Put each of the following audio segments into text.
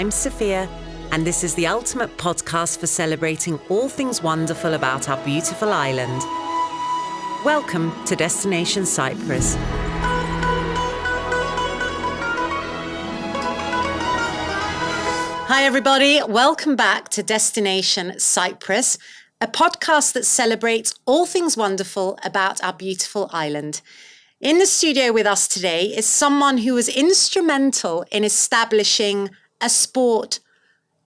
I'm Sophia, and this is the ultimate podcast for celebrating all things wonderful about our beautiful island. Welcome to Destination Cyprus. Hi everybody, welcome back to Destination Cyprus, a podcast that celebrates all things wonderful about our beautiful island. In the studio with us today is someone who was instrumental in establishing a sport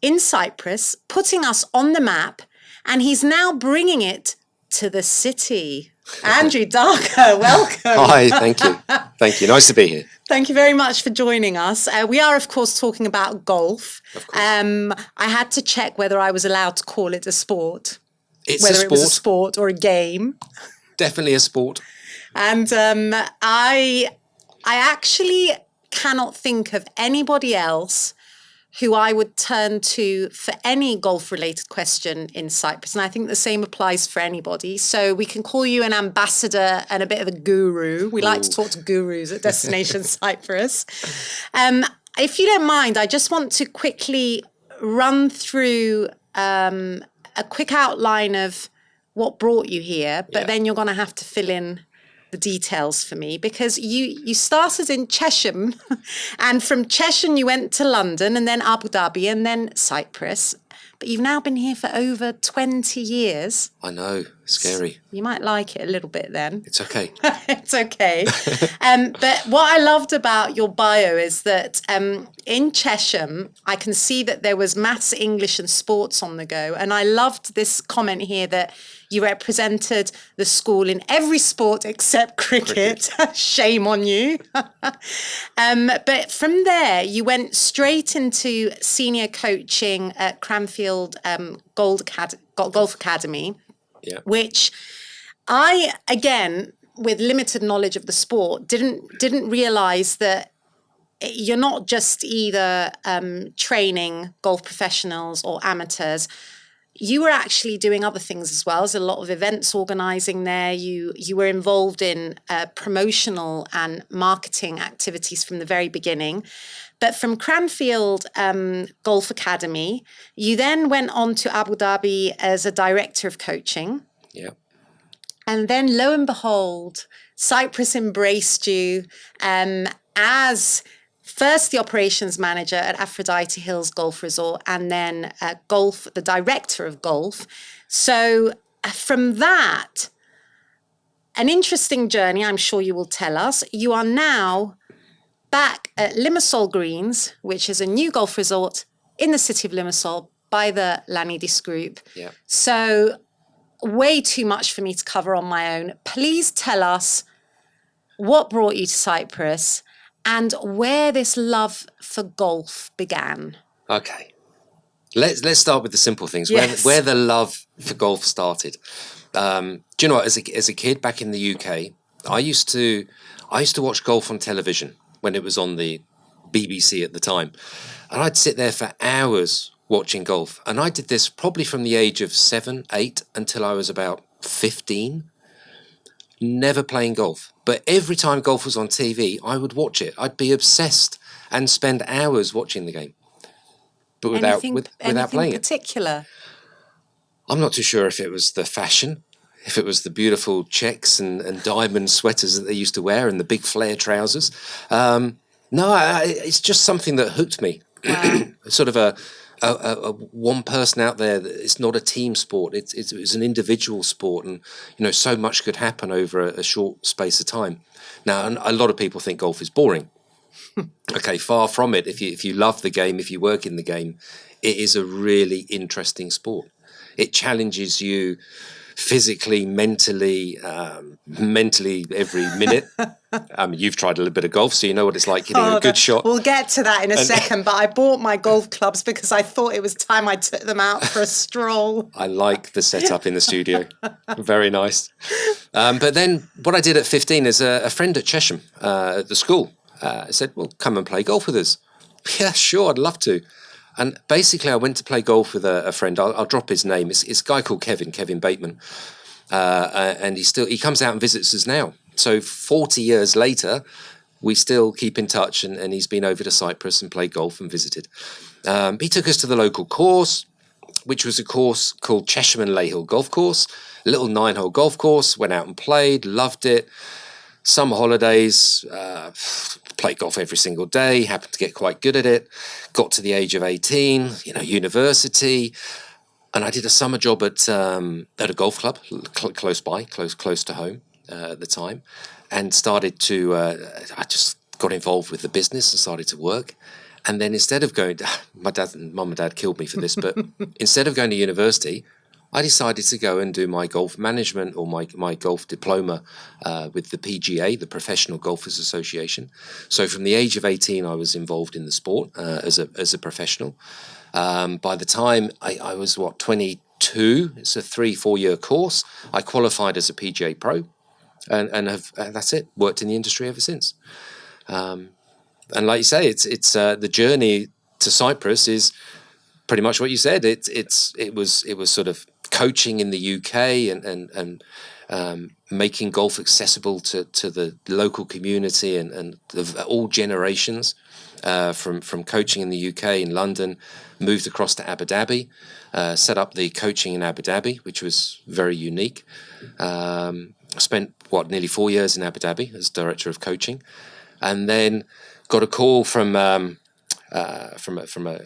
in Cyprus, putting us on the map, and he's now bringing it to the city. Andrew Darko, welcome. Hi, thank you. Thank you. Nice to be here. Thank you very much for joining us. We are, of course, talking about golf. Of course. I had to check whether I was allowed to call it a sport. It's whether a sport. It was a sport or a game. Definitely a sport. And I actually cannot think of anybody else who I would turn to for any golf-related question in Cyprus. And I think the same applies for anybody. So we can call you an ambassador and a bit of a guru. We like to talk to gurus at Destination Cyprus. If you don't mind, I just want to quickly run through a quick outline of what brought you here, but then you're going to have to fill in the details for me, because you started in Chesham and from Chesham you went to London and then Abu Dhabi and then Cyprus, but you've now been here for over 20 years. I know, scary. You might like it a little bit then. It's okay. It's okay. But what I loved about your bio is that in Chesham, I can see that there was maths, English and sports on the go. And I loved this comment here that you represented the school in every sport except cricket. Shame on you. But from there, you went straight into senior coaching at Cranfield Golf Academy. Yeah. Which I, again, with limited knowledge of the sport, didn't realise that you're not just either training golf professionals or amateurs. You were actually doing other things as well. There's a lot of events organising there. You were involved in promotional and marketing activities from the very beginning. But from Cranfield Golf Academy, you then went on to Abu Dhabi as a director of coaching. Yeah. And then lo and behold, Cyprus embraced you as first the operations manager at Aphrodite Hills Golf Resort and then the director of golf. So from that, an interesting journey, I'm sure you will tell us. You are now back at Limassol Greens, which is a new golf resort in the city of Limassol by the Lanidis Group. Yeah. So way too much for me to cover on my own. Please tell us what brought you to Cyprus and where this love for golf began. Okay. Let's start with the simple things. Yes. Where the love for golf started. Do you know what? As a kid back in the UK, I used to watch golf on television when it was on the BBC at the time. And I'd sit there for hours watching golf. And I did this probably from the age of 7, 8 until I was about 15. Never playing golf. But every time golf was on TV, I would watch it. I'd be obsessed and spend hours watching the game. But without playing it. Anything particular? I'm not too sure if it was the fashion, if it was the beautiful checks and diamond sweaters that they used to wear and the big flare trousers. It's just something that hooked me. Wow. Sort of a one person out there. It's not a team sport. It's an individual sport, and so much could happen over a short space of time. Now, and a lot of people think golf is boring. Okay, far from it. If you love the game, if you work in the game, it is a really interesting sport. It challenges you physically, mentally every minute. You've tried a little bit of golf, so you know what it's like hitting a good shot. We'll get to that in a second, but I bought my golf clubs because I thought it was time I took them out for a stroll. I like the setup in the studio. Very nice. But then what I did at 15 is a friend at Chesham, at the school, said, well, come and play golf with us. Yeah, sure, I'd love to. And basically, I went to play golf with a friend. I'll drop his name. It's a guy called Kevin Bateman. And he comes out and visits us now. So 40 years later, we still keep in touch, and he's been over to Cyprus and played golf and visited. He took us to the local course, which was a course called Cheshuman Layhill Golf Course, a little 9-hole golf course. Went out and played, loved it. Summer holidays, played golf every single day, happened to get quite good at it. Got to the age of 18, university, and I did a summer job at a golf club close by, close to home at the time, and started to. I just got involved with the business and started to work. And then instead of going, mum and dad killed me for this, but instead of going to university, I decided to go and do my golf management or my golf diploma with the PGA, the Professional Golfers Association. So from the age of 18, I was involved in the sport as a professional. By the time I was, 22, it's a 3-4 year course. I qualified as a PGA pro and have, that's it, worked in the industry ever since. And like you say, it's the journey to Cyprus is pretty much what you said. It was sort of coaching in the UK and making golf accessible to the local community and of all generations. From coaching in the UK in London, moved across to Abu Dhabi, set up the coaching in Abu Dhabi, which was very unique. Spent nearly 4 years in Abu Dhabi as director of coaching, and then got a call from a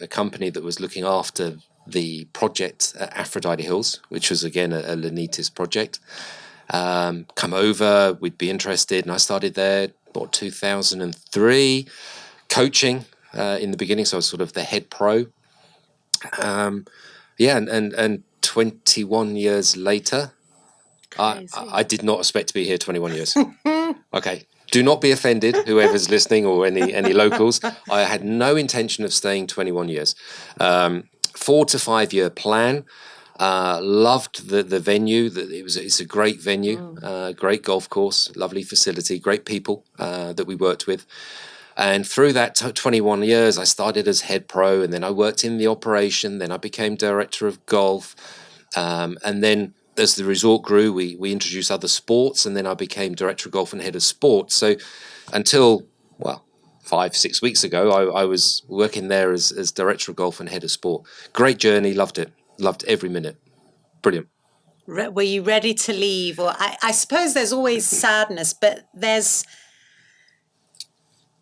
company that was looking after the project at Aphrodite Hills, which was again a Lanitis project. Come over, we'd be interested, and I started there 2003, coaching in the beginning. So I was sort of the head pro. And 21 years later, I did not expect to be here 21 years. Okay. Do not be offended, whoever's listening or any locals. I had no intention of staying 21 years. 4 to 5 year plan. Loved the venue. It's a great venue, great golf course, lovely facility, great people that we worked with. And through that 21 years, I started as head pro, and then I worked in the operation. Then I became director of golf, and then as the resort grew, we introduced other sports, and then I became director of golf and head of sports. So until, 5-6 weeks ago, I was working there as director of golf and head of sport. Great journey, loved it. Loved every minute. Brilliant. Were you ready to leave? Or I suppose there's always sadness, but there's,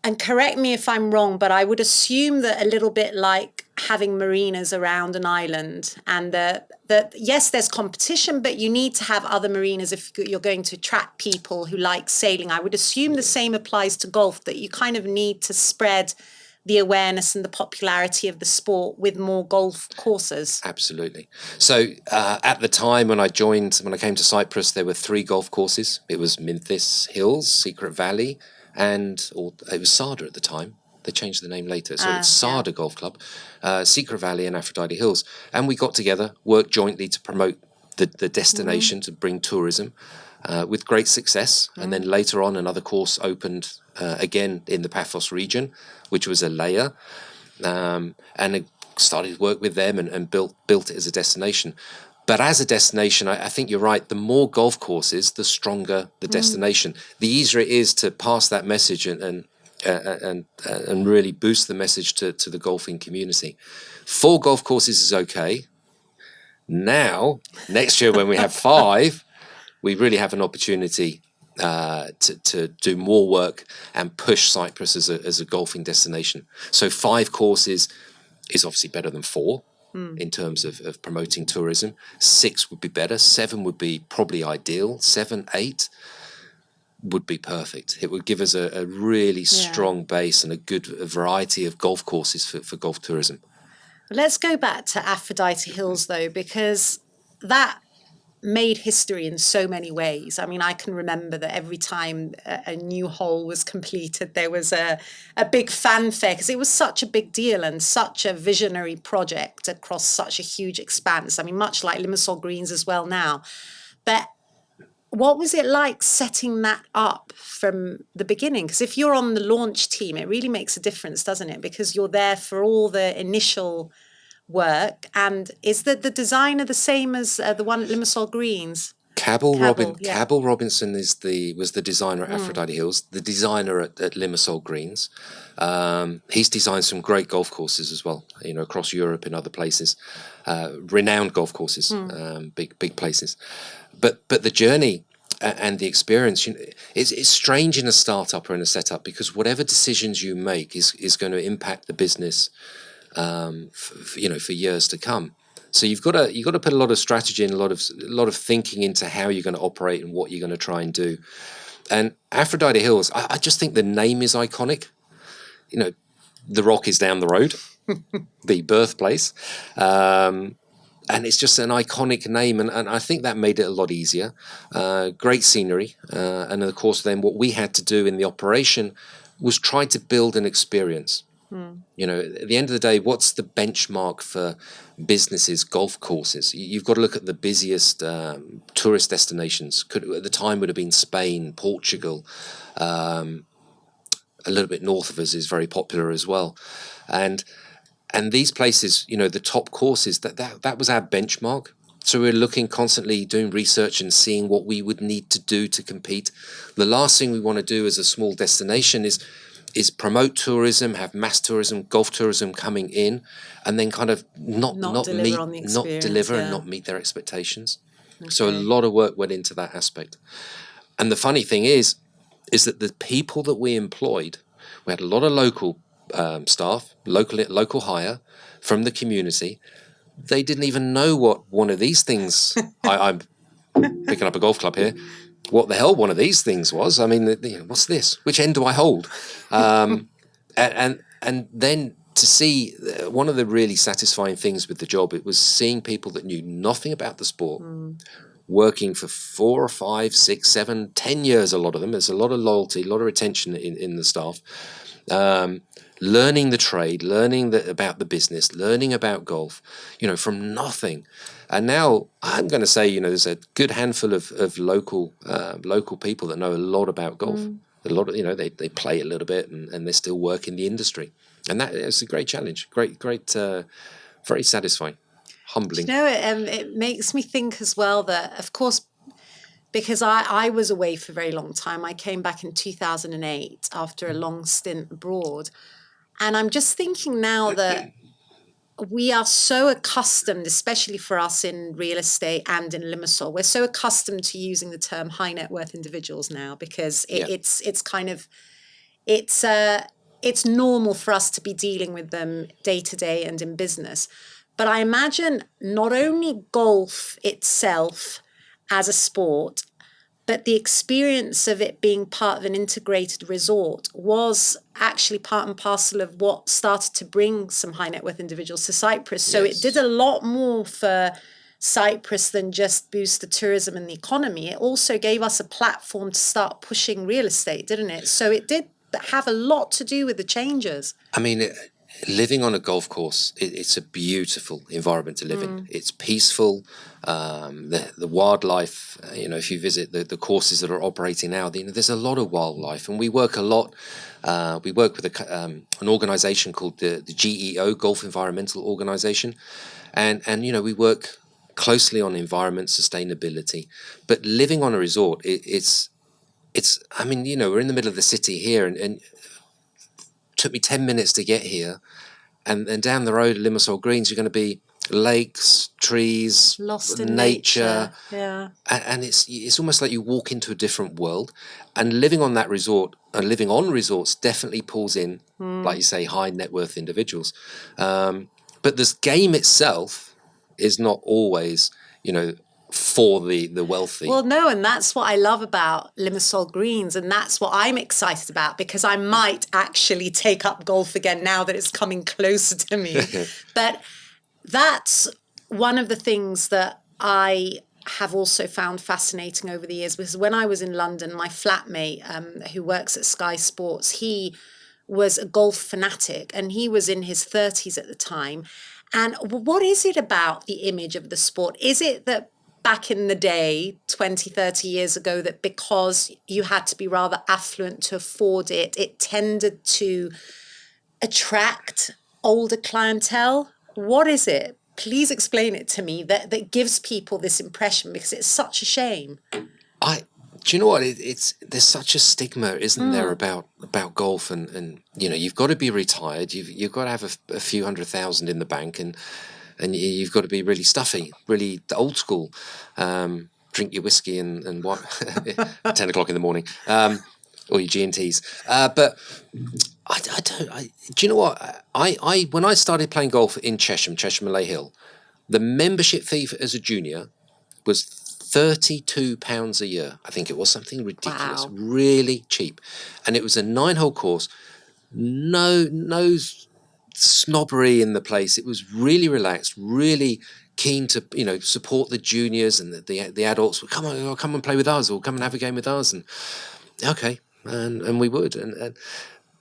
and correct me if I'm wrong, but I would assume that a little bit like having marinas around an island, and that yes, there's competition, but you need to have other marinas if you're going to attract people who like sailing. I would assume the same applies to golf, that you kind of need to spread the awareness and the popularity of the sport with more golf courses. Absolutely. So at the time when I came to Cyprus, there were 3 golf courses. It was Minthis Hills, Secret Valley, or it was Sada at the time. They changed the name later. So it's Sada Golf Club, Secret Valley and Aphrodite Hills. And we got together, worked jointly to promote the destination, to bring tourism, with great success. And then later on, another course opened again in the Paphos region, which was a layer, and I started work with them and built it as a destination. But as a destination, I think you're right. The more golf courses, the stronger the destination. The easier it is to pass that message and really boost the message to the golfing community. 4 golf courses is okay. Now, next year when we have 5, we really have an opportunity to do more work and push Cyprus as a golfing destination. So 5 courses is obviously better than 4 in terms of promoting tourism. 6 would be better. 7 would be probably ideal. 7, 8 would be perfect. It would give us a really strong base and a good variety of golf courses for golf tourism. Let's go back to Aphrodite Hills, though, because that made history in so many ways. I mean, I can remember that every time a new hole was completed, there was a big fanfare, because it was such a big deal and such a visionary project across such a huge expanse. I mean, much like Limassol Greens as well now. But what was it like setting that up from the beginning? Because if you're on the launch team, it really makes a difference, doesn't it? Because you're there for all the initial work. And is the designer the same as the one at Limassol Greens? Yeah. Cabell Robinson was the designer at Aphrodite Hills, the designer at Limassol Greens. He's designed some great golf courses as well, across Europe and other places, renowned golf courses, big places. But the journey and the experience, it's strange in a startup or in a setup, because whatever decisions you make is going to impact the business, for years to come. So you've got to put a lot of strategy and a lot of thinking into how you're going to operate and what you're going to try and do. And Aphrodite Hills, I just think the name is iconic. The Rock is down the road, the birthplace, and it's just an iconic name, and I think that made it a lot easier. Great scenery, and of course, then what we had to do in the operation was try to build an experience. At the end of the day, what's the benchmark for businesses? Golf courses. You've got to look at the busiest tourist destinations. At the time would have been Spain, Portugal, a little bit north of us is very popular as well, and these places, the top courses, that was our benchmark. So we're looking constantly, doing research and seeing what we would need to do to compete. The last thing we want to do as a small destination is promote tourism, have mass tourism, golf tourism coming in, and then kind of not deliver and not meet their expectations. Okay. So a lot of work went into that aspect. And the funny thing is that the people that we employed, we had a lot of local staff, local hire from the community. They didn't even know what one of these things. I'm picking up a golf club here. What the hell one of these things was. I mean, what's this? Which end do I hold? And then to see one of the really satisfying things with the job, it was seeing people that knew nothing about the sport, working for 4 or 5, 6, 7, 10 years, a lot of them. There's a lot of loyalty, a lot of retention in the staff. Learning the trade, learning about the business, learning about golf, from nothing. And now I'm going to say, there's a good handful of local people that know a lot about golf. A lot of, they play a little bit and they still work in the industry. And that is a great challenge. Great, very satisfying, humbling. It makes me think as well that, of course, because I was away for a very long time. I came back in 2008 after a long stint abroad. And I'm just thinking now that we are so accustomed, especially for us in real estate and in Limassol, we're so accustomed to using the term high net worth individuals now, because it's normal for us to be dealing with them day to day and in business. But I imagine not only golf itself as a sport, but the experience of it being part of an integrated resort was actually part and parcel of what started to bring some high net worth individuals to Cyprus. So it did a lot more for Cyprus than just boost the tourism and the economy. It also gave us a platform to start pushing real estate, didn't it? So it did have a lot to do with the changes. I mean, living on a golf course, it's a beautiful environment to live in. It's peaceful. The wildlife, if you visit the courses that are operating now, there's a lot of wildlife, and we work a lot. We work with an organisation called the GEO, Golf Environmental Organisation, and we work closely on environment sustainability. But living on a resort, it's. I mean, we're in the middle of the city here, and took me 10 minutes to get here, and down the road at Limassol Greens, you're going to be lakes, trees, lost in nature. Yeah, and it's almost like you walk into a different world. And living on that resort and living on resorts definitely pulls in, like you say, high net worth individuals. But this game itself is not always, for the wealthy. Well, no, and that's what I love about Limassol Greens, and that's what I'm excited about, because I might actually take up golf again now that it's coming closer to me. But that's one of the things that I have also found fascinating over the years, because when I was in London, my flatmate, who works at Sky Sports, he was a golf fanatic, and he was in his 30s at the time. And what is it about the image of the sport? Is it that back in the day, 20, 30 years ago, that because you had to be rather affluent to afford it, it tended to attract older clientele? What is it Please explain it to me that gives people this impression, because it's such a shame. Do you know what? There's such a stigma, isn't there, about golf, and you've got to be retired. You've got to have a few 100,000 in the bank, and you've got to be really stuffy, really old school. Drink your whiskey and what 10 o'clock in the morning, or your G&Ts. But I don't. Do you know what? I when I started playing golf in Chesham Malay Hill, the membership fee as a junior was £32 a year. I think it was something ridiculous, Wow. really cheap, and it was a 9-hole course. No snobbery in the place. It was really relaxed, really keen to support the juniors, and the adults would come and play with us, or come and have a game with us, and okay, and we would,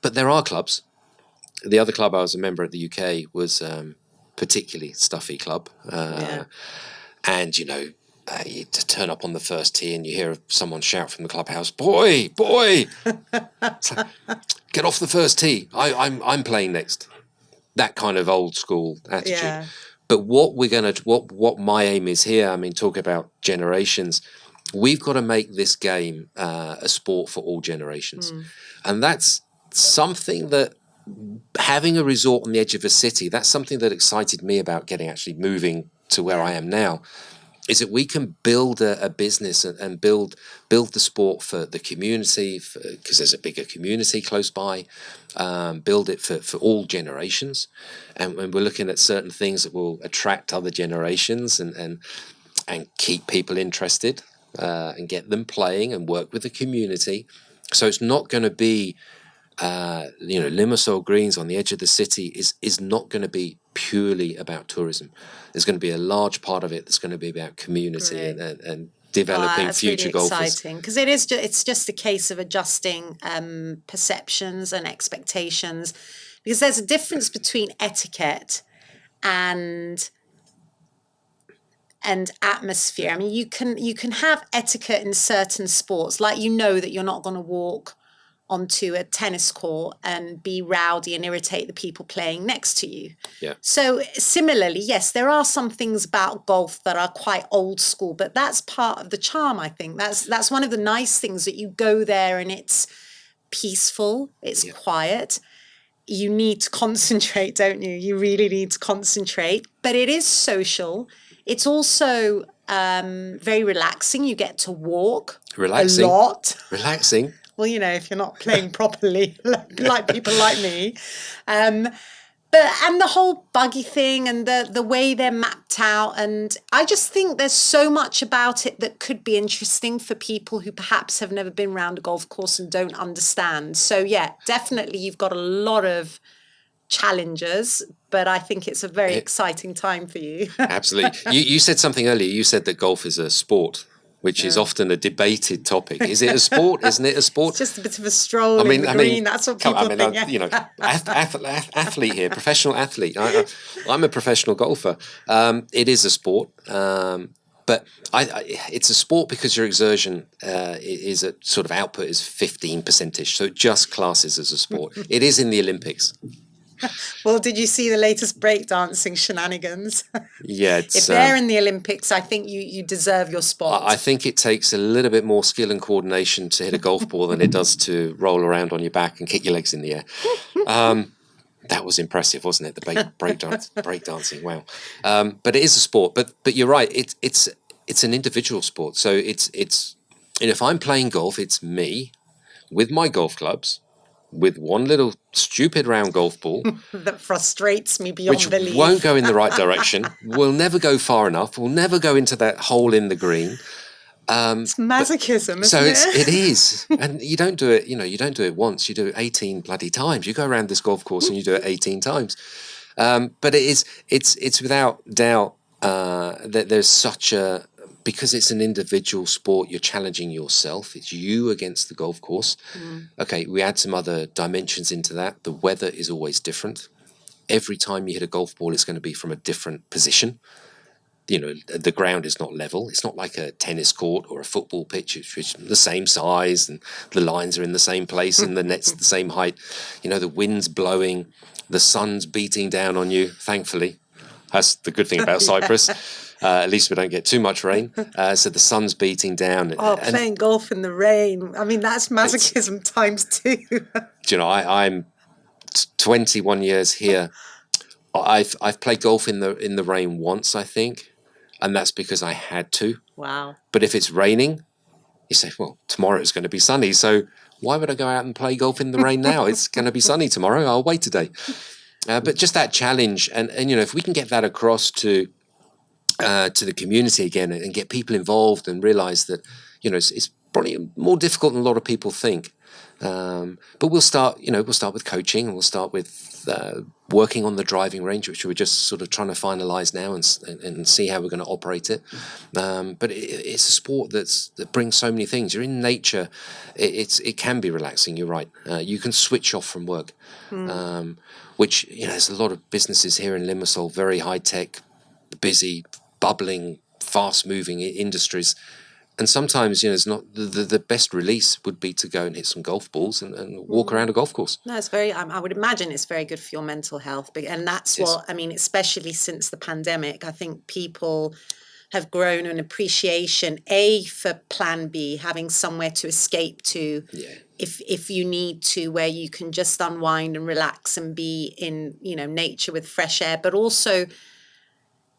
but there are clubs. The other club I was a member at the UK was particularly stuffy club, and you to turn up on the first tee and you hear someone shout from the clubhouse, "Boy, it's like, get off the first tee. I'm playing next." That kind of old school attitude. Yeah. But what my aim is here, I mean, talk about generations, we've got to make this game a sport for all generations. And that's something that, having a resort on the edge of a city, that's something that excited me about actually moving to where I am now, is that we can build a business and build the sport for the community, because there's a bigger community close by, build it for all generations. And when we're looking at certain things that will attract other generations and keep people interested, and get them playing and work with the community. So it's not going to be, Limassol Greens on the edge of the city is not going to be purely about tourism. There's going to be a large part of it that's going to be about community and developing future really golfers. Exciting, because it's just a case of adjusting perceptions and expectations, because there's a difference between etiquette and atmosphere. I mean, you can have etiquette in certain sports, like that you're not going to walk onto a tennis court and be rowdy and irritate the people playing next to you. Yeah. So similarly, yes, there are some things about golf that are quite old school, but that's part of the charm, I think. That's one of the nice things, that you go there and it's peaceful, it's quiet. You need to concentrate, don't you? You really need to concentrate. But it is social. It's also very relaxing. You get to walk a lot. Relaxing. Well, if you're not playing properly, like people like me. And the whole buggy thing, and the way they're mapped out. And I just think there's so much about it that could be interesting for people who perhaps have never been around a golf course and don't understand. So, yeah, definitely you've got a lot of challenges, but I think it's a very exciting time for you. Absolutely. You said something earlier. You said that golf is a sport, which is often a debated topic. Is it a sport? Isn't it a sport? It's just a bit of a stroll in the green. That's what people think. Athlete here, professional athlete. I'm a professional golfer. It is a sport, but it's a sport because your exertion is a sort of output is 15%ish. So it just classes as a sport. It is in the Olympics. Well, did you see the latest breakdancing shenanigans? Yeah. If they're in the Olympics, I think you deserve your spot. I think it takes a little bit more skill and coordination to hit a golf ball than it does to roll around on your back and kick your legs in the air. That was impressive, wasn't it? The breakdancing, wow. But it is a sport. But you're right. It's an individual sport. So it's if I'm playing golf, it's me with my golf clubs, with one little stupid round golf ball that frustrates me beyond belief. Which won't go in the right direction. We'll never go far enough. We'll never go into that hole in the green. It's masochism, isn't it? So it is. And you don't do it, you don't do it once. You do it 18 bloody times. You go around this golf course and you do it 18 times. But it's without doubt that there's such a, because it's an individual sport, you're challenging yourself. It's you against the golf course. Okay, we add some other dimensions into that. The weather is always different. Every time you hit a golf ball, it's going to be from a different position. The ground is not level. It's not like a tennis court or a football pitch. It's the same size and the lines are in the same place and the net's the same height. The wind's blowing, the sun's beating down on you, thankfully. That's the good thing about Cyprus. At least we don't get too much rain. So the sun's beating down. Oh, and playing golf in the rain. I mean, that's masochism times 2. you know, I'm 21 years here. I've played golf in the rain once, I think, and that's because I had to. Wow. But if it's raining, you say, well, tomorrow it's going to be sunny, so why would I go out and play golf in the rain now? It's going to be sunny tomorrow. I'll wait a day. But just that challenge, and you know, if we can get that across to the community again, and get people involved, and realise that, you know, it's probably more difficult than a lot of people think. But we'll start with coaching, and we'll start with working on the driving range, which we're just sort of trying to finalise now and see how we're going to operate it. But it's a sport that brings so many things. You're in nature. It can be relaxing. You're right. You can switch off from work, which, you know, there's a lot of businesses here in Limassol, very high tech, busy, bubbling, fast moving industries. And sometimes, you know, it's not the best release would be to go and hit some golf balls and walk around a golf course. No, it's very, I would imagine it's very good for your mental health. And that's what, I mean, especially since the pandemic, I think people have grown an appreciation, for Plan B, having somewhere to escape to. Yeah. If you need to, where you can just unwind and relax and be in, you know, nature with fresh air, but also,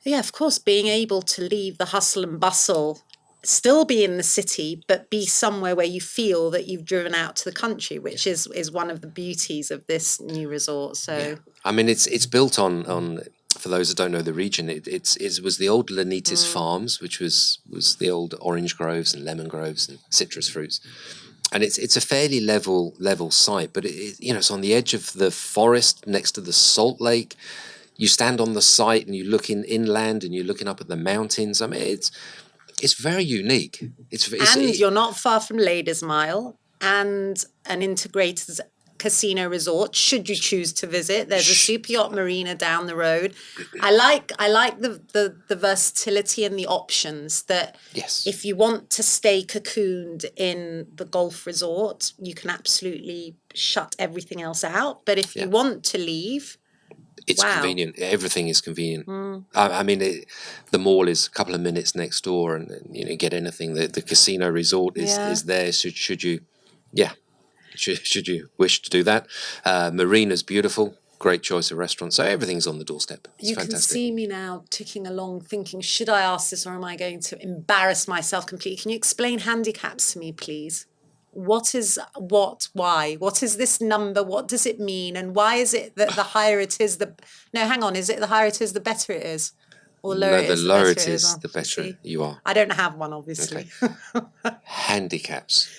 yeah, of course, being able to leave the hustle and bustle, still be in the city, but be somewhere where you feel that you've driven out to the country, which is one of the beauties of this new resort. So, yeah. I mean, it's built on. For those that don't know the region, it was the old Lanitis Farms, which was the old orange groves and lemon groves and citrus fruits, and it's a fairly level site, but you know, it's on the edge of the forest next to the salt lake. You stand on the site and you look inland, and you're looking up at the mountains. I mean, it's very unique. You're not far from Ladies Mile and an integrated casino resort, should you choose to visit. There's a super yacht marina down the road. I like the versatility and the options that, yes, if you want to stay cocooned in the golf resort, you can absolutely shut everything else out. But if you want to leave, it's convenient. Everything is convenient. I mean, the mall is a couple of minutes next door, and you know, get anything. The casino resort is there. Should you, should you wish to do that? Marina's beautiful. Great choice of restaurants. So everything's on the doorstep. It's fantastic. Can see me now ticking along, thinking, should I ask this, or am I going to embarrass myself completely? Can you explain handicaps to me, please? What is why? What is this number? What does it mean? And why is it that the higher it is, is it the higher it is, the better it is? Or lower the lower it is, the better you are. I don't have one, obviously. Okay. Handicaps.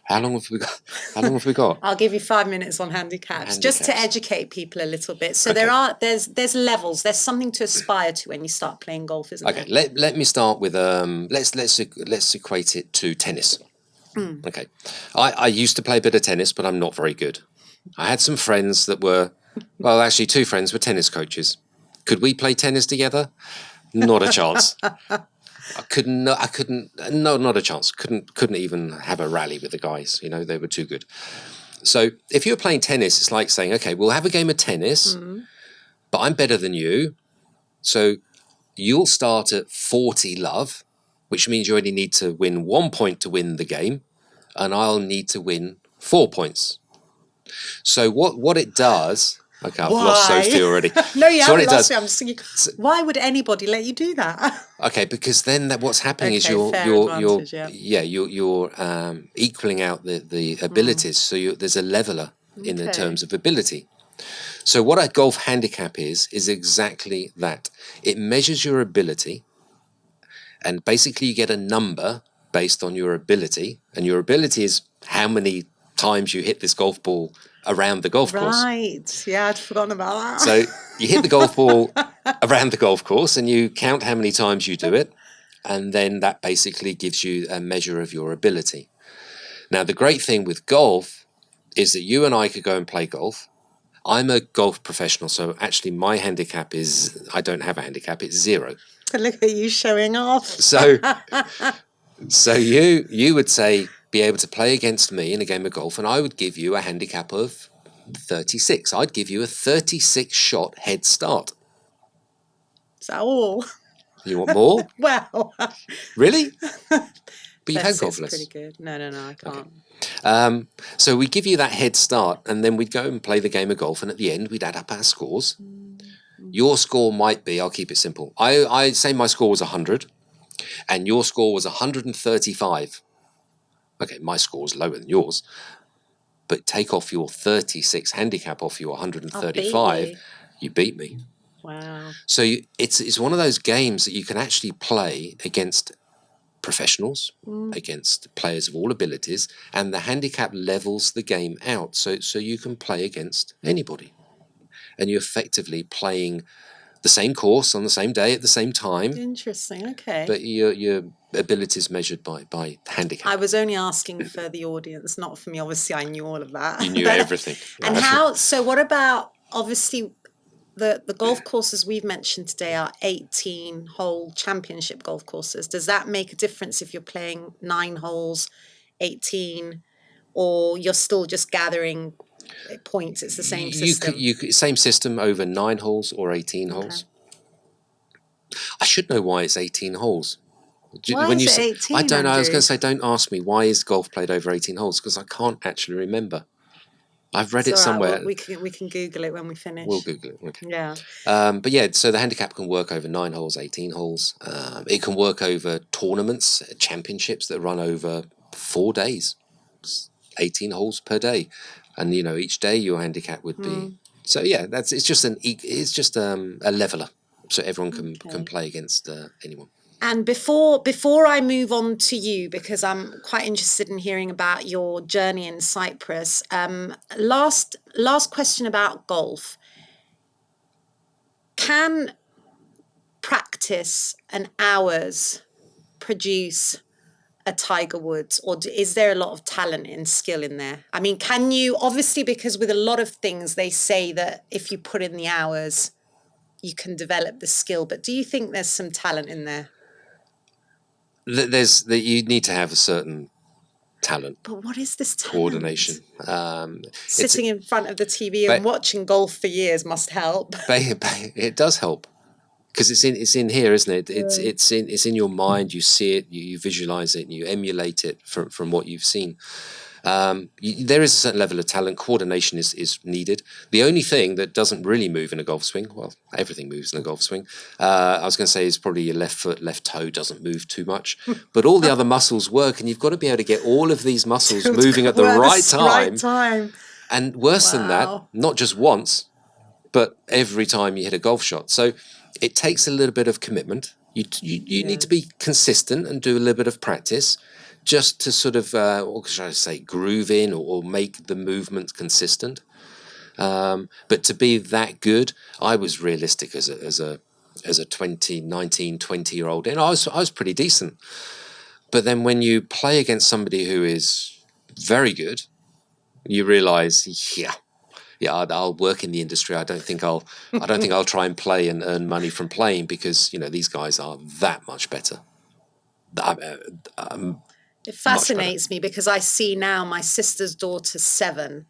How long have we got? I'll give you 5 minutes on handicaps, just to educate people a little bit. So there's levels. There's something to aspire to when you start playing golf, isn't there? Okay, let me start with let's equate it to tennis. Okay, I used to play a bit of tennis, but I'm not very good. I had some friends that were, well, actually 2 friends were tennis coaches. Could we play tennis together? Not a chance. I couldn't. No, not a chance. Couldn't even have a rally with the guys. You know, they were too good. So if you're playing tennis, it's like saying, okay, we'll have a game of tennis, but I'm better than you. So you'll start at 40 love, which means you only need to win 1 point to win the game, and I'll need to win 4 points. So what it does... Okay, I've lost Sophie already. No, you haven't lost me. I'm just thinking, why would anybody let you do that? Okay, because then what's happening is you're equaling out the abilities. So there's a leveler in the terms of ability. So what a golf handicap is exactly that. It measures your ability, and basically you get a number based on your ability, and your ability is how many times you hit this golf ball around the golf course. Right, yeah, I'd forgotten about that. So you hit the golf ball around the golf course, and you count how many times you do it, and then that basically gives you a measure of your ability. Now, the great thing with golf is that you and I could go and play golf. I'm a golf professional, so actually my handicap is, I don't have a handicap, it's 0. Look at you showing off. So you would say, be able to play against me in a game of golf, and I would give you a handicap of 36. I'd give you a 36 shot head start. Is that all? You want more? Well, Really? But you've had that's golf pretty lessons. good. No, I can't. So we give you that head start, and then we'd go and play the game of golf, and at the end we'd add up our scores. Your score might be, I'll keep it simple. I say my score was 100, and your score was 135. Okay, my score's lower than yours, but take off your 36 handicap off your 135, you. you beat me. Wow. So it's one of those games that you can actually play against professionals, against players of all abilities, and the handicap levels the game out. So you can play against anybody, and you're effectively playing the same course on the same day at the same time, Interesting. Okay. but your abilities measured by handicap. I was only asking for the audience, not for me. Obviously, I knew all of that. You knew everything. And right? how? So, what about obviously the golf courses we've mentioned today are 18-hole championship golf courses. Does that make a difference if you're playing 9 holes, 18, or you're still just gathering points? It's the same system. Same system over 9 holes or 18 holes. I should know why it's 18 holes. Why when is you it say, 18, I don't know. I was Andrew? going to say, don't ask me why is golf played over 18 holes, because I can't actually remember. I've read it It's all right, somewhere. we can Google it when we finish. We'll Google it. Okay. Yeah. But yeah, so the handicap can work over 9 holes, 18 holes. It can work over tournaments, championships that run over 4 days, 18 holes per day, and each day your handicap would be. So yeah, it's just a leveler, so everyone can play against anyone. And before I move on to you, because I'm quite interested in hearing about your journey in Cyprus, last question about golf. Can practice and hours produce a Tiger Woods, or is there a lot of talent and skill in there? I mean, can you, obviously, because with a lot of things, they say that if you put in the hours, you can develop the skill, but do you think there's some talent in there? You need to have a certain talent. But what is this talent? Coordination. Sitting in front of the TV and watching golf for years must help. It does help, because it's in here, isn't it? It's in your mind. You see it, you visualize it, and you emulate it from what you've seen. There is a certain level of talent. Coordination is needed. The only thing that doesn't really move in a golf swing, well, everything moves in a golf swing. I was going to say is probably your left foot, left toe doesn't move too much, but all the other muscles work, and you've got to be able to get all of these muscles moving at the right time. And worse than that, not just once, but every time you hit a golf shot. So it takes a little bit of commitment. You need to be consistent and do a little bit of practice, just to sort of, what should I say, groove in or make the movement consistent. But to be that good, I was realistic as a 19, 20-year-old, and I was pretty decent. But then when you play against somebody who is very good, you realise, I'll work in the industry. I don't think I'll try and play and earn money from playing, because these guys are that much better. It fascinates me, because I see now my sister's daughter's 7.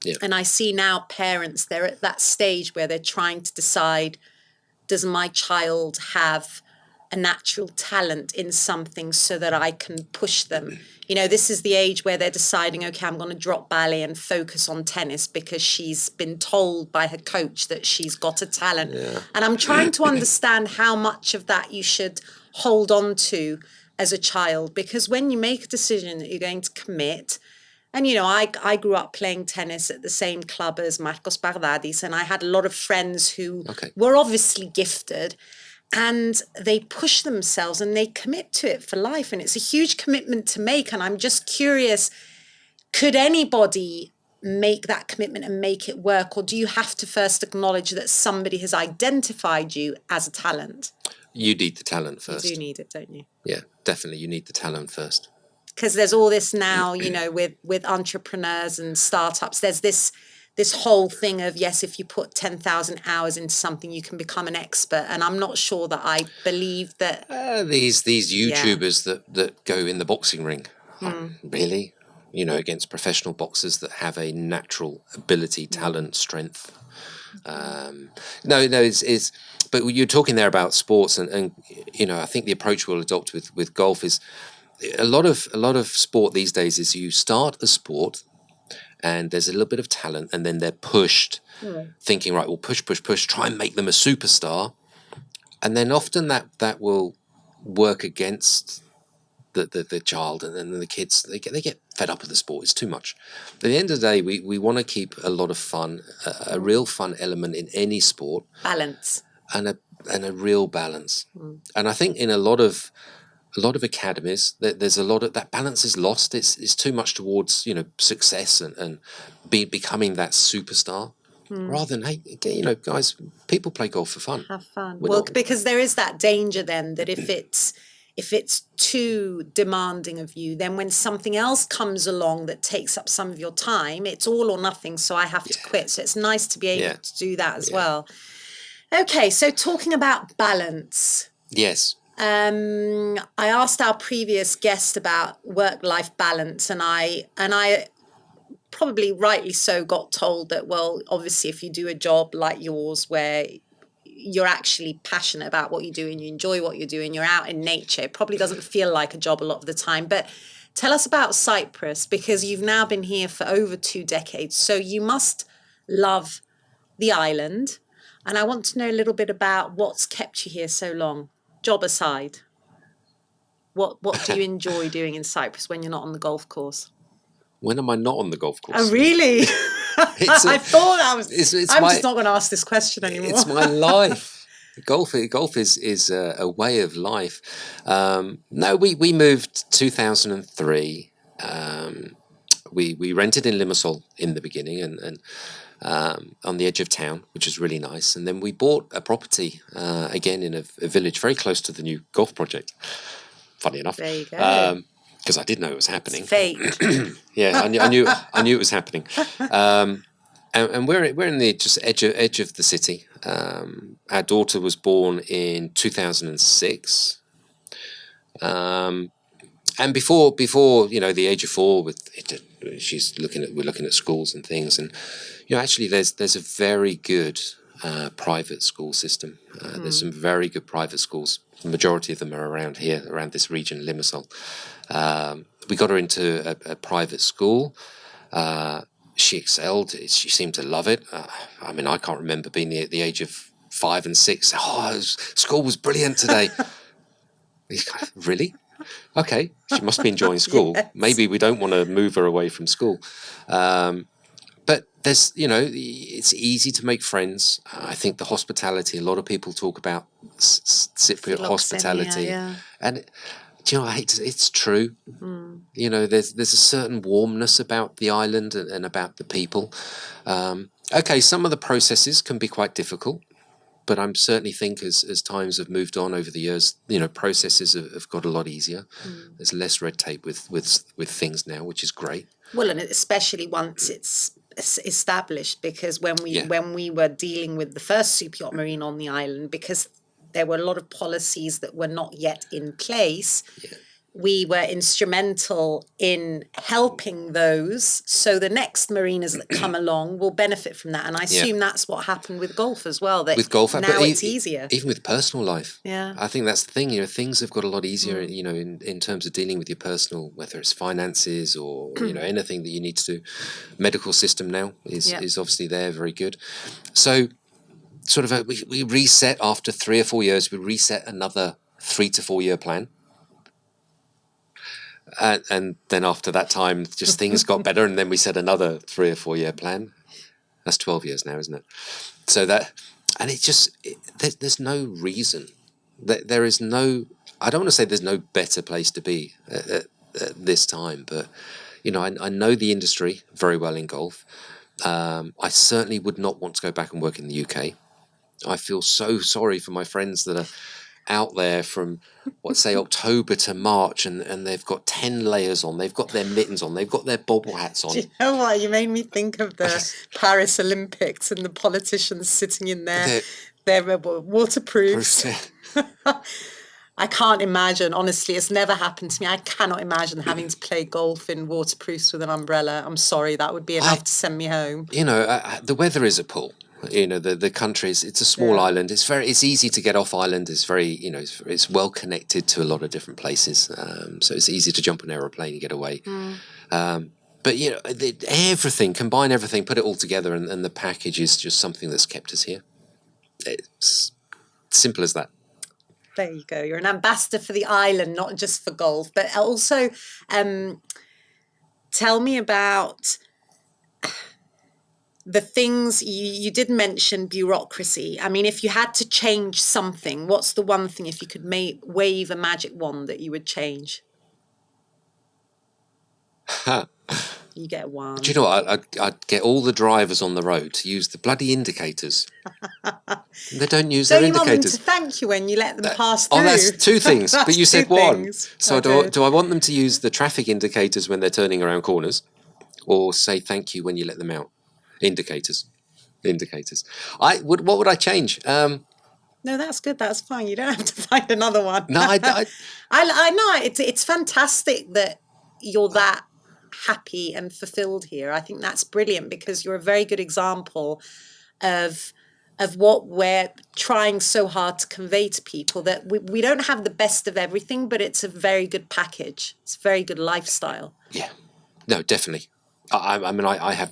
Yeah. And I see now parents, they're at that stage where they're trying to decide, does my child have a natural talent in something so that I can push them? This is the age where they're deciding, okay, I'm going to drop ballet and focus on tennis because she's been told by her coach that she's got a talent. Yeah. And I'm trying to understand how much of that you should hold on to as a child, because when you make a decision that you're going to commit, and I grew up playing tennis at the same club as Marcos Bardadis, and I had a lot of friends who were obviously gifted, and they push themselves and they commit to it for life, and it's a huge commitment to make. And I'm just curious, could anybody make that commitment and make it work, or do you have to first acknowledge that somebody has identified you as a talent? You need the talent first. You do need it, don't you? Yeah, definitely. You need the talent first. Because there's all this now, with entrepreneurs and startups. There's this whole thing of, yes, if you put 10,000 hours into something, you can become an expert. And I'm not sure that I believe that. These YouTubers that go in the boxing ring, really, against professional boxers that have a natural ability, talent, strength. No, it's but you're talking there about sports, and you know, I think the approach we'll adopt with golf is a lot of sport these days is you start a sport and there's a little bit of talent, and then they're pushed, thinking, right, well, push, try and make them a superstar, and then often that will work against the child, and then the kids they get fed up with the sport. It's too much. At the end of the day, we want to keep a lot of fun, a real fun element in any sport, Balance. and a real balance. And I think in a lot of academies, there's a lot of that balance is lost. It's too much towards, you know, success and becoming that superstar, rather than, hey, you know, guys, people play golf for fun. Have fun. We're Well, not- because there is that danger then that if it's too demanding of you, then when something else comes along that takes up some of your time, it's all or nothing. So I have to quit. So it's nice to be able Yeah. to do that as well. Okay, so talking about balance. Yes. I asked our previous guest about work-life balance, and I probably rightly so got told that, well, obviously if you do a job like yours where you're actually passionate about what you do and you enjoy what you're doing, you're out in nature, it probably doesn't feel like a job a lot of the time. But tell us about Cyprus, because you've now been here for over 2 decades, so you must love the island. And I want to know a little bit about what's kept you here so long. Job aside, what do you enjoy doing in Cyprus when you're not on the golf course? When am I not on the golf course? Oh, really? It's I thought I was. it's I'm my- just not going to ask this question anymore. It's my life. Golf is a way of life. No, we moved 2003. We rented in Limassol in the beginning, and on the edge of town, which is really nice. And then we bought a property again in a village very close to the new golf project. Funny enough, There you go. because I did know it was happening. Fate. Yeah, I knew it was happening. And we're in the just edge of the city. Our daughter was born in 2006. And before you know, the age of 4, we're looking at schools and things, and you know, actually there's a very good private school system. There's some very good private schools. The majority of them are around here, around this region, Limassol. We got her into a private school. She excelled. She seemed to love it. I mean, I can't remember being at the age of 5 and 6. School was brilliant today. Really? Okay, she must be enjoying school. Yes. Maybe we don't want to move her away from school. But there's, you know, it's easy to make friends. I think the hospitality, a lot of people talk about Cypriot hospitality. Yeah. And, do you know, it's true. You know, there's a certain warmness about the island and about the people. Okay, some of the processes can be quite difficult, but I'm certainly think as times have moved on over the years, you know, processes have got a lot easier. There's less red tape with things now, which is great. Well, and especially once it's established, because when we were dealing with the first super yacht marine on the island, because there were a lot of policies that were not yet in place. We were instrumental in helping those, so the next marinas that come along will benefit from that. And I assume that's what happened with golf as well. That With golf, now but it's easier. Even with personal life. Yeah. I think that's the thing. You know, things have got a lot easier. You know, in terms of dealing with your personal, whether it's finances or you know, anything that you need to do. Medical system now is obviously there, very good. So, sort of we reset after 3 or 4 years. We reset another 3 to 4 year plan. And then after that time, just things got better, and then we set another 3 or 4 year plan. That's 12 years now, isn't it? So there's no reason. There is no, I don't want to say there's no better place to be at this time, but, you know, I know the industry very well in golf. I certainly would not want to go back and work in the UK. I feel so sorry for my friends that are out there from, say, October to March, and they've got 10 layers on, they've got their mittens on, they've got their bobble hats on. Do you know what? You made me think of the Paris Olympics and the politicians sitting in their waterproofs. I can't imagine, honestly, it's never happened to me. I cannot imagine having to play golf in waterproofs with an umbrella. I'm sorry, that would be enough to send me home. You know, the weather is a pull. You know, the countries. It's a small island. It's easy to get off island. It's very, you know, it's well connected to a lot of different places. So it's easy to jump on an aeroplane and get away. But you know, combine everything, put it all together, and the package is just something that's kept us here. It's simple as that. There you go. You're an ambassador for the island, not just for golf, but also tell me about the things you did mention bureaucracy. I mean, if you had to change something, what's the one thing, if you could wave a magic wand, that you would change? You get one. Do you know what? I'd get all the drivers on the road to use the bloody indicators. They don't use their you want them indicators. to thank you when you let them pass through? Oh, that's two things. But you said one. Things. So do I want them to use the traffic indicators when they're turning around corners, or say thank you when you let them out? Indicators. What would I change? No, that's good. That's fine. You don't have to find another one. No, I know. It's fantastic that you're that happy and fulfilled here. I think that's brilliant, because you're a very good example of what we're trying so hard to convey to people, that we don't have the best of everything, but it's a very good package. It's a very good lifestyle. Yeah. No, definitely. I mean, I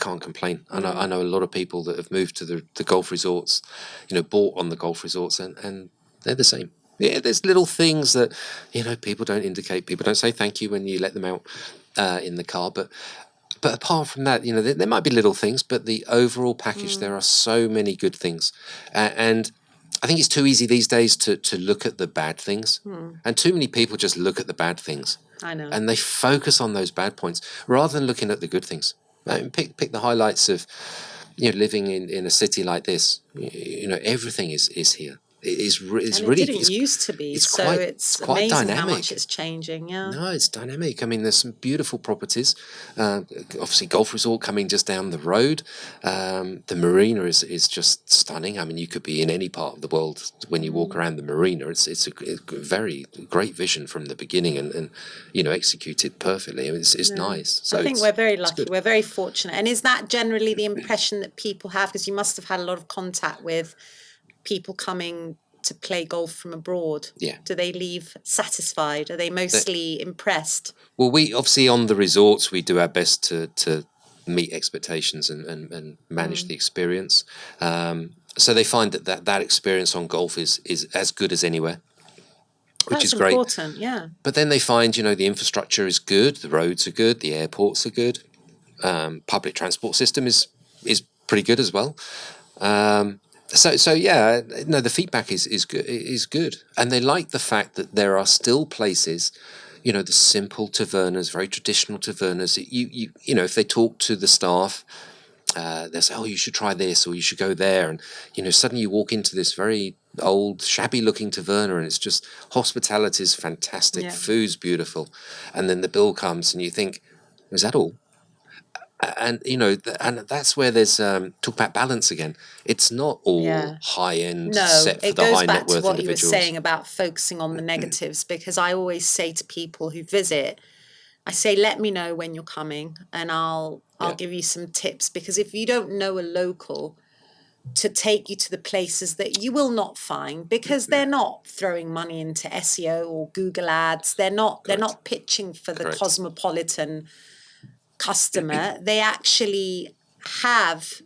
can't complain. I know a lot of people that have moved to the golf resorts, you know, bought on the golf resorts, and they're the same. Yeah, there's little things that, you know, people don't indicate. People don't say thank you when you let them out in the car. But apart from that, you know, there might be little things, but the overall package, there are so many good things. And I think it's too easy these days to look at the bad things. And too many people just look at the bad things. I know. And they focus on those bad points rather than looking at the good things. I mean, pick the highlights of, you know, living in a city like this. You know, everything is here. It's really. It didn't used to be, it's so quite, it's quite amazing dynamic. how much it's changing. Yeah. No, it's dynamic. I mean, there's some beautiful properties. Obviously, golf resort coming just down the road. The marina is just stunning. I mean, you could be in any part of the world when you walk around the marina. It's a very great vision from the beginning, and you know, executed perfectly. I mean, it's nice. So I think we're very lucky. We're very fortunate. And is that generally the impression that people have? Because you must have had a lot of contact with people coming to play golf from abroad. Yeah. Do they leave satisfied? Are they mostly impressed? Well, we obviously on the resorts, we do our best to meet expectations and manage the experience. So they find that experience on golf is as good as anywhere, which is great. That's important, yeah. But then they find, you know, the infrastructure is good, the roads are good, the airports are good, public transport system is pretty good as well. So yeah, no, the feedback is good, and they like the fact that there are still places, you know, the simple tavernas, very traditional tavernas. You know, if they talk to the staff, they'll say, "Oh, you should try this, or you should go there," and you know, suddenly you walk into this very old, shabby-looking taverna, and it's just hospitality is fantastic, food's beautiful, and then the bill comes, and you think, "Is that all?" And you know, and that's where there's talk about balance again. It's not all high end set for the high net worth individuals. No, it goes back to what you were saying about focusing on the negatives. Because I always say to people who visit, I say, let me know when you're coming, and I'll give you some tips. Because if you don't know a local to take you to the places that you will not find, because they're not throwing money into SEO or Google ads, they're not pitching for the cosmopolitan customer. They actually have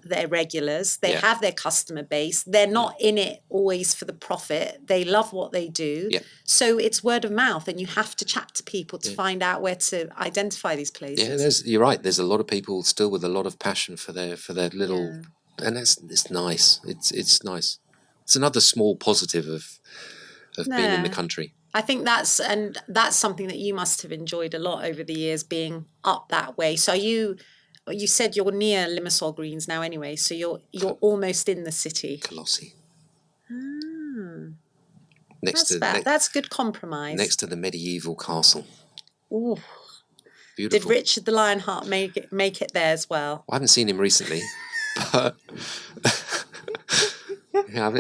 their regulars, they have their customer base. They're not in it always for the profit. They love what they do. So it's word of mouth, and you have to chat to people to find out where to identify these places. You're right, there's a lot of people still with a lot of passion for their little, and it's nice. It's nice. It's another small positive of being in the country. I think that's something that you must have enjoyed a lot over the years, being up that way. So you said you're near Limassol Greens now anyway, so you're almost in the city. Colossi. That's good compromise. Next to the medieval castle. Ooh. Beautiful. Did Richard the Lionheart make it there as well? I haven't seen him recently, but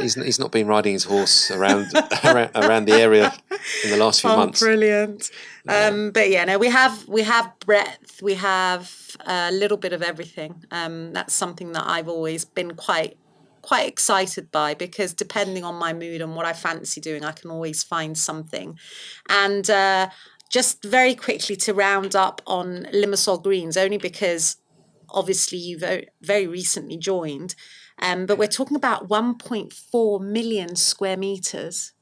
he's not been riding his horse around the area in the last few months. Brilliant. But yeah, no, we have breadth, we have a little bit of everything. That's something that I've always been quite excited by, because depending on my mood and what I fancy doing, I can always find something. And just very quickly to round up on Limassol Greens, only because obviously you've very recently joined, but we're talking about 1.4 million square meters.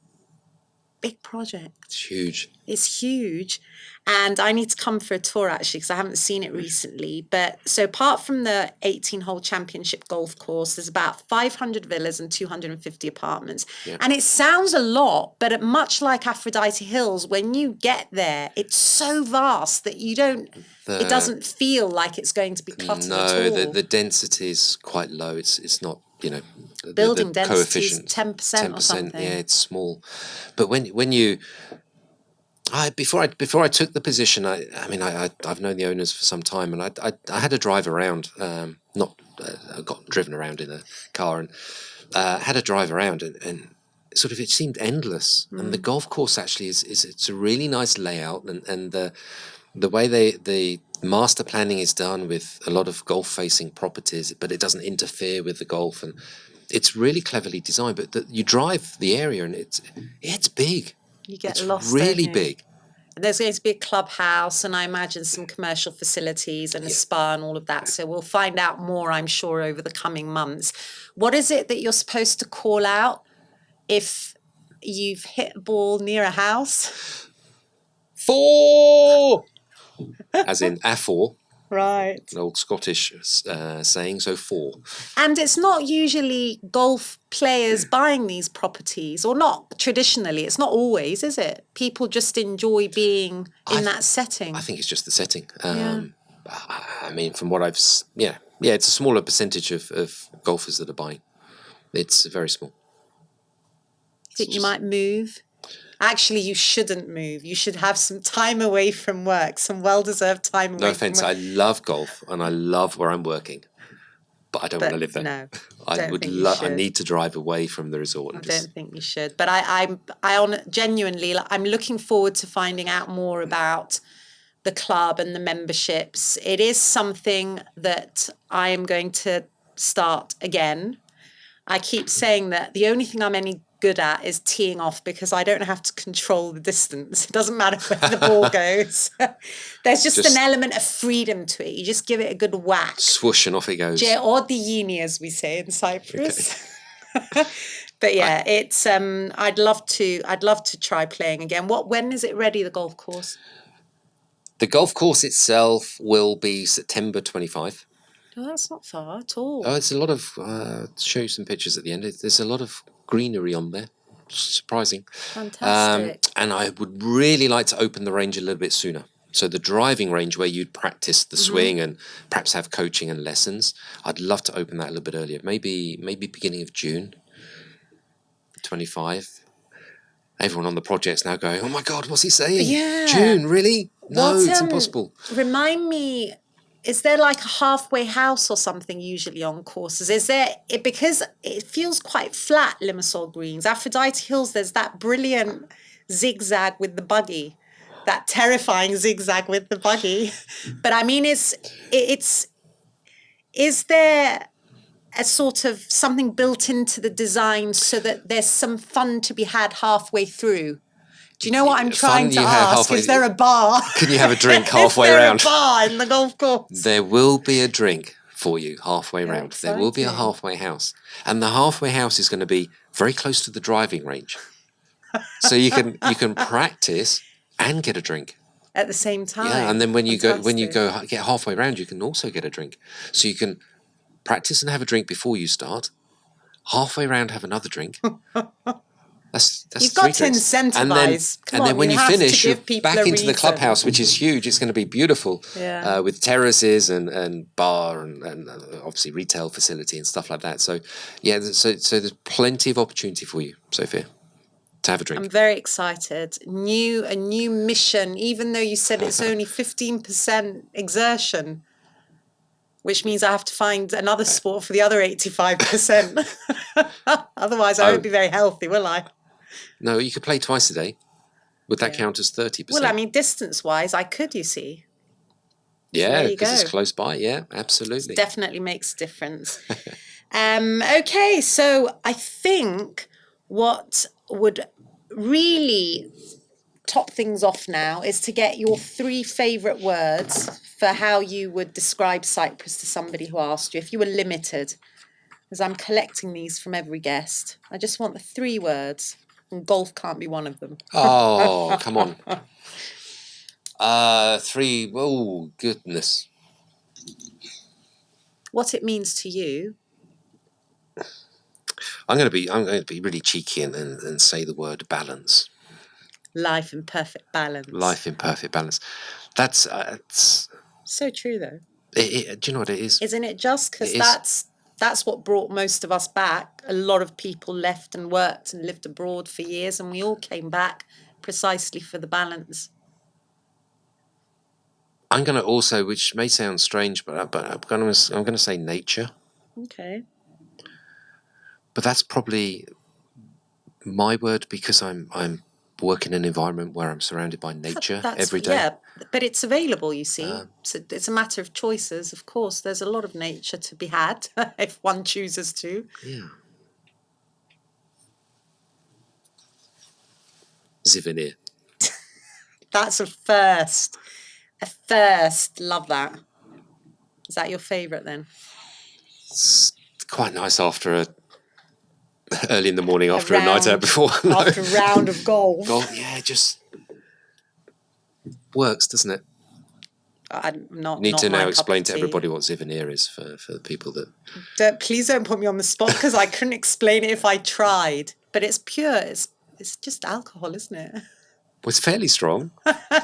Big project. It's huge. It's huge. And I need to come for a tour, actually, because I haven't seen it recently. But so apart from the 18-hole championship golf course, there's about 500 villas and 250 apartments. Yeah. And it sounds a lot, but much like Aphrodite Hills, when you get there, it's so vast that you don't, it doesn't feel like it's going to be cluttered at all. The density is quite low. It's not, you know, building the density is coefficient 10% or something. Yeah, it's small. But when you before I took the position, I've known the owners for some time, and I had a drive around. I got driven around in a car and had a drive around, and sort of it seemed endless. And the golf course actually is it's a really nice layout, and the way the master planning is done with a lot of golf facing properties, but it doesn't interfere with the golf, and it's really cleverly designed. But you drive the area and it's big. You get It's lost. really big. There's going to be a clubhouse, and I imagine some commercial facilities and a spa and all of that. So we'll find out more, I'm sure, over the coming months. What is it that you're supposed to call out if you've hit a ball near a house? 4, as in A4. Right. An old Scottish saying, so 4. And it's not usually golf players buying these properties, or not traditionally. It's not always, is it? People just enjoy being in that setting. I think it's just the setting. I mean, from what I've... it's a smaller percentage of golfers that are buying. It's very small. Think you might move? Actually, you shouldn't move. You should have some time away from work, some well-deserved time away No offence, from work. I love golf and I love where I'm working, but I don't want to live there. No, I need to drive away from the resort. I don't think you should. But I genuinely, I'm looking forward to finding out more about the club and the memberships. It is something that I am going to start again. I keep saying that the only thing I'm any good at is teeing off, because I don't have to control the distance. It doesn't matter where the ball goes. There's just an element of freedom to it. You just give it a good whack. Swoosh and off it goes. Ordini, as we say in Cyprus. Okay. But yeah, it's I'd love to try playing again. When is it ready, the golf course? The golf course itself will be September 25. Oh, that's not far at all. Oh, it's a lot of show you some pictures at the end. There's a lot of greenery on there. Surprising. Fantastic. And I would really like to open the range a little bit sooner. So the driving range where you'd practice the swing and perhaps have coaching and lessons, I'd love to open that a little bit earlier. Maybe beginning of June 25. Everyone on the project's now going, oh my God, what's he saying? Yeah. June, really? No, it's impossible. Remind me, is there like a halfway house or something usually on courses? Is there, because it feels quite flat, Limassol Greens. Aphrodite Hills, there's that brilliant zigzag with the buggy, that terrifying zigzag with the buggy. But I mean, is there a sort of something built into the design so that there's some fun to be had halfway through? Do you know what I'm trying to ask? Is there a bar? Can you have a drink halfway around? Is there a bar in the golf course? There will be a drink for you halfway round. There will be a halfway house. And the halfway house is going to be very close to the driving range. So you can practice and get a drink. At the same time. Yeah, and then when you go get halfway round, you can also get a drink. So you can practice and have a drink before you start. Halfway round, have another drink. That's You've got to incentivise. And then when you finish, you're back into the clubhouse, which is huge. It's going to be beautiful, with terraces and bar and obviously retail facility and stuff like that. So, yeah, so there's plenty of opportunity for you, Sophia, to have a drink. I'm very excited. A new mission, even though you said it's only 15% exertion, which means I have to find another sport for the other 85%. Otherwise, I won't be very healthy, will I? No, you could play twice a day. Would that count as 30%? Well, I mean, distance-wise, I could, you see. Yeah, there you because it's go. close by. Yeah, absolutely. Definitely makes a difference. Okay, so I think what would really top things off now is to get your 3 favourite words for how you would describe Cyprus to somebody who asked you, if you were limited, because I'm collecting these from every guest. I just want the 3 words, and golf can't be one of them. Oh, come on. 3. Oh, goodness. What it means to you. I'm going to be really cheeky and say the word balance. Life in perfect balance. Life in perfect balance. That's So true, though. do you know what it is? Isn't it just? Because It is. that's what brought most of us back. A lot of people left and worked and lived abroad for years, and we all came back precisely for the balance. I'm going to also, which may sound strange, but I'm going to say nature. Okay. But that's probably my word, because I'm work in an environment where I'm surrounded by nature every day. Yeah, but it's available, you see. So it's a matter of choices, of course. There's a lot of nature to be had if one chooses to. Yeah. Zivenir. That's a first. A first. Love that. Is that your favourite then? It's quite nice after early in the morning after a night out before. After a round of golf. Yeah, just works, doesn't it? Need to now explain to everybody what Zivenir is for the people that... Please don't put me on the spot, because I couldn't explain it if I tried. But it's pure. It's just alcohol, isn't it? Well, it's fairly strong.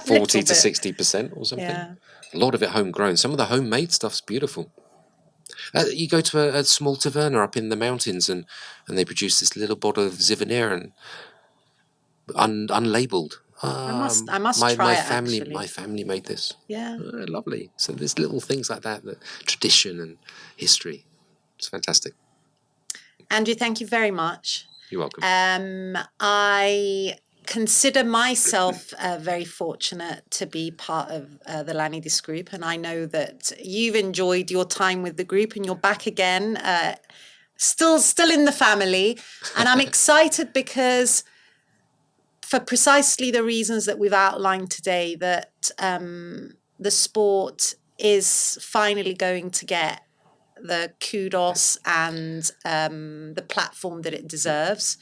40 to 60% or something. Yeah. A lot of it homegrown. Some of the homemade stuff's beautiful. You go to a small taverna up in the mountains and they produce this little bottle of Zivenir and unlabelled. I must try it, actually. My family made this. Yeah. Lovely. So there's little things like that, tradition and history. It's fantastic. Andrew, thank you very much. You're welcome. I consider myself very fortunate to be part of the Lanidis group, and I know that you've enjoyed your time with the group and you're back again, still in the family. And I'm excited because, for precisely the reasons that we've outlined today, that the sport is finally going to get the kudos and the platform that it deserves.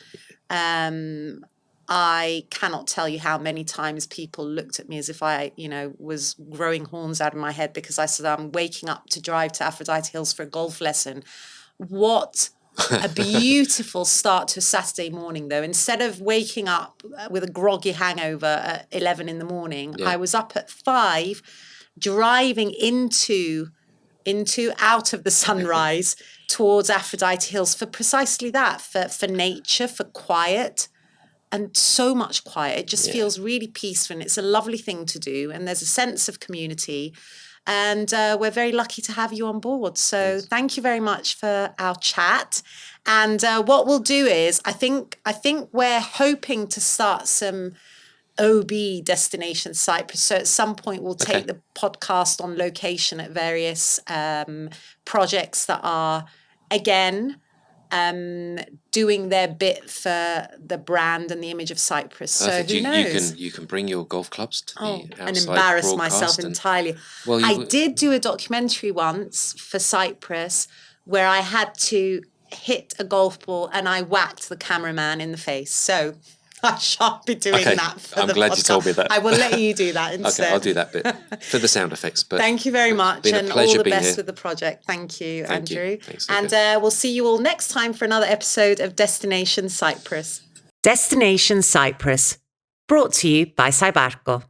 I cannot tell you how many times people looked at me as if I, was growing horns out of my head because I said I'm waking up to drive to Aphrodite Hills for a golf lesson. What a beautiful start to a Saturday morning, though. Instead of waking up with a groggy hangover at 11 in the morning, I was up at 5, driving out of the sunrise towards Aphrodite Hills for precisely that, for nature, for quiet. And so much quiet. It just feels really peaceful, and it's a lovely thing to do. And there's a sense of community. And we're very lucky to have you on board. So thank you very much for our chat. And what we'll do is, I think we're hoping to start some OB Destination Cyprus. So at some point we'll take the podcast on location at various projects that are, again, doing their bit for the brand and the image of Cyprus. So who knows? You can bring your golf clubs to the outside and embarrass myself and, entirely. Well, I did do a documentary once for Cyprus where I had to hit a golf ball and I whacked the cameraman in the face. So I shan't be doing that for I'm glad you told me that. I will let you do that instead. Okay, I'll do that bit for the sound effects. But thank you very much, been a and pleasure all the being best here. with the project. Thank you, Thank Andrew. you. Thanks, and we'll see you all next time for another episode of Destination Cyprus. Destination Cyprus, brought to you by Cybarco.